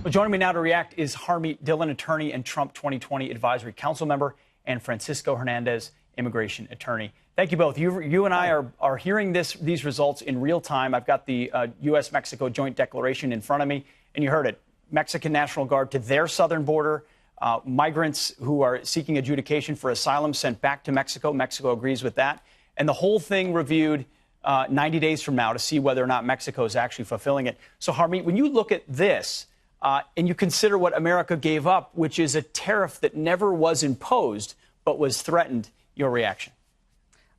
Well, joining me now to react is Harmeet Dhillon, attorney and Trump 2020 Advisory Council member, and Francisco Hernandez, immigration attorney. Thank you both. You and I are hearing these results in real time. I've got the U.S.-Mexico joint declaration in front of me, and you heard it. Mexican National Guard to their southern border. Migrants who are seeking adjudication for asylum sent back to Mexico. Mexico agrees with that. And the whole thing reviewed 90 days from now to see whether or not Mexico is actually fulfilling it. So, Harmeet, when you look at this and you consider what America gave up, which is a tariff that never was imposed but was threatened, your reaction?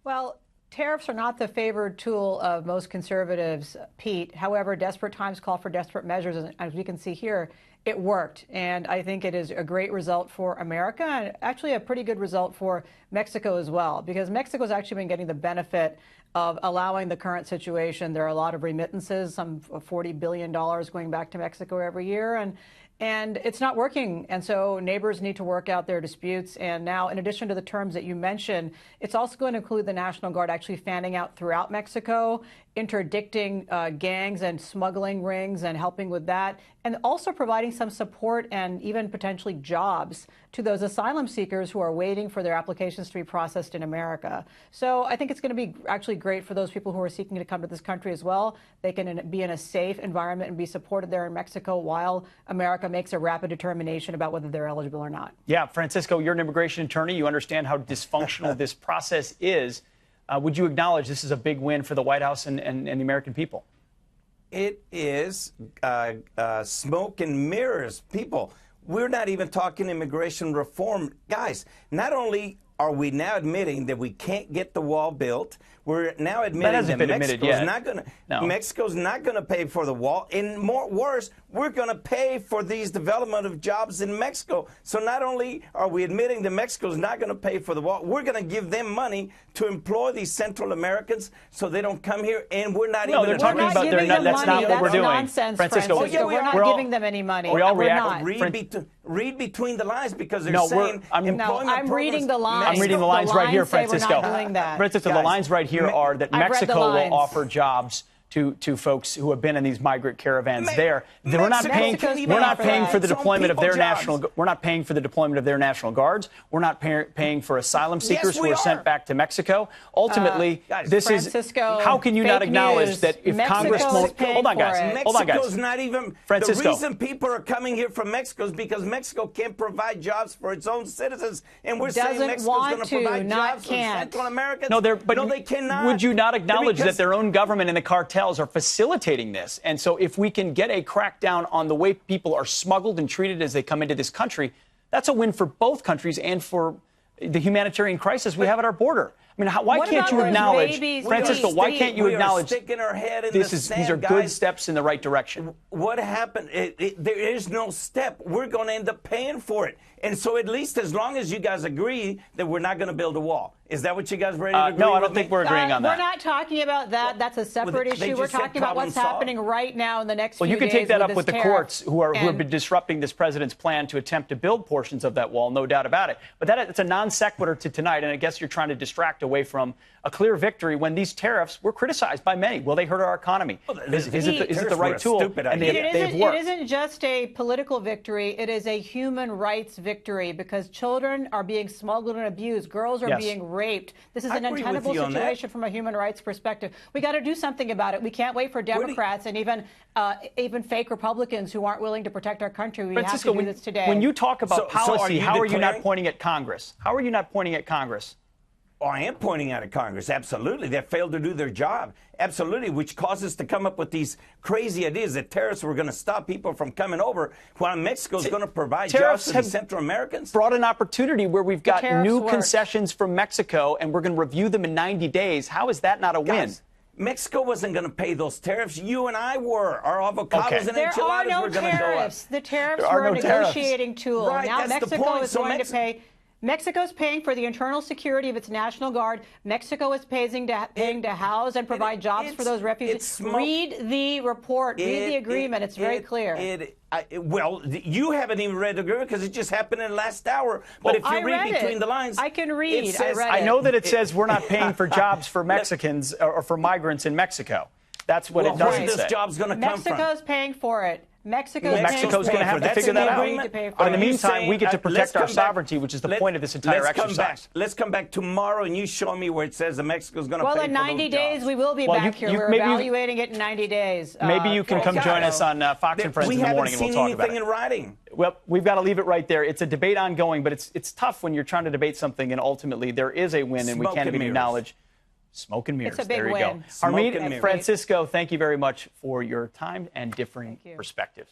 Well, tariffs are not the favored tool of most conservatives, Pete. However, desperate times call for desperate measures. And as we can see here, it worked. And I think it is a great result for America and actually a pretty good result for Mexico as well, because Mexico has actually been getting the benefit of allowing the current situation. There are a lot of remittances, some $40 billion going back to Mexico every year. And it's not working. And so neighbors need to work out their disputes. And now, in addition to the terms that you mentioned, it's also going to include the National Guard actually fanning out throughout Mexico, interdicting gangs and smuggling rings and helping with that, and also providing some support and even potentially jobs to those asylum seekers who are waiting for their applications to be processed in America. So I think it's going to be actually great for those people who are seeking to come to this country as well. They can be in a safe environment and be supported there in Mexico while America makes a rapid determination about whether they're eligible or not. Yeah, Francisco, you're an immigration attorney. You understand how dysfunctional this process is. Would you acknowledge this is a big win for the White House and the American people? It is smoke and mirrors. People, we're not even talking immigration reform. Guys, not only are we now admitting that we can't get the wall built, we're now admitting that Mexico's not going to pay for the wall. And worse, we're going to pay for these development of jobs in Mexico. So not only are we admitting that Mexico's not going to pay for the wall, we're going to give them money to employ these Central Americans so they don't come here. And we're not even. No, they're talking about that's not what we're doing. Nonsense, Francisco, we're not giving them any money. We all react. Read between the lines, because they're saying I'm reading the lines. I'm reading the lines right here, Francisco. Francisco, the lines right here are that Mexico will offer jobs to folks who have been in these migrant caravans there. We're not paying for the deployment of their national. We're not paying for the deployment of their national guards. We're not paying for asylum seekers who are sent back to Mexico. Ultimately, this is. How can you not acknowledge that if Congress won't? Hold on, guys. Hold on, guys. Mexico's not even. Francisco. The reason people are coming here from Mexico is because Mexico can't provide jobs for its own citizens, and we're saying Mexico's going to provide jobs for Central Americans. No, they cannot. Would you not acknowledge that their own government and the cartels are facilitating this? And so if we can get a crackdown on the way people are smuggled and treated as they come into this country, that's a win for both countries and for the humanitarian crisis we have at our border. I mean, why can't you acknowledge, Francisco, why can't you acknowledge these are good steps in the right direction? What happened? There is no step. We're going to end up paying for it. And so at least as long as you guys agree that we're not going to build a wall. Is that what you guys ready to agree No, I don't think we're agreeing on that. We're not talking about that. That's a separate issue. We're talking about what's happening right now in the next few days. Well, you can take that up with the courts who have been disrupting this president's plan to attempt to build portions of that wall, no doubt about it. But it's a non sequitur to tonight, and I guess you're trying to distract away from a clear victory when these tariffs were criticized by many. Will they hurt our economy? Is it the right tool? And they've worked. It isn't just a political victory. It is a human rights victory, because children are being smuggled and abused. Girls are being raped. This is an untenable situation from a human rights perspective. We got to do something about it. We can't wait for Democrats and even fake Republicans who aren't willing to protect our country. We have to do this today. When you talk about policy, how are you not pointing at Congress? How are you not pointing at Congress? Oh, I am pointing out at Congress. Absolutely. They failed to do their job. Absolutely. Which caused us to come up with these crazy ideas that tariffs were going to stop people from coming over, while Mexico is going to provide jobs to the Central Americans. Brought an opportunity where we've got new concessions from Mexico, and we're going to review them in 90 days. How is that not a win? Mexico wasn't going to pay those tariffs. You and I were. Our avocados and enchiladas were going to go up. The tariffs were a negotiating tool. Right, now that's Mexico the is going to pay. Mexico's paying for the internal security of its National Guard. Mexico is paying to house and provide jobs for those refugees. Read the report. Read the agreement. It's very clear. Well, you haven't even read the agreement because it just happened in the last hour. But if you read between the lines, I can read. I know that it says we're not paying for jobs for Mexicans or for migrants in Mexico. That's what it doesn't say. Where's this job's going to come from? Mexico's paying for it. Mexico's going to have to figure that out. But in the meantime, we get to protect our sovereignty, which is the point of this entire exercise. Let's come back tomorrow, and you show me where it says that Mexico's going to pay for those jobs. Well, in 90 days, we will be back here. We're evaluating it in 90 days. Maybe you can come join us on Fox and Friends in the morning, and we'll talk about it. We haven't seen anything in writing. Well, we've got to leave it right there. It's a debate ongoing, but it's tough when you're trying to debate something, and ultimately there is a win, and we can't even acknowledge smoke and mirrors. It's a big win. Harmeet and Francisco, thank you very much for your time and differing perspectives.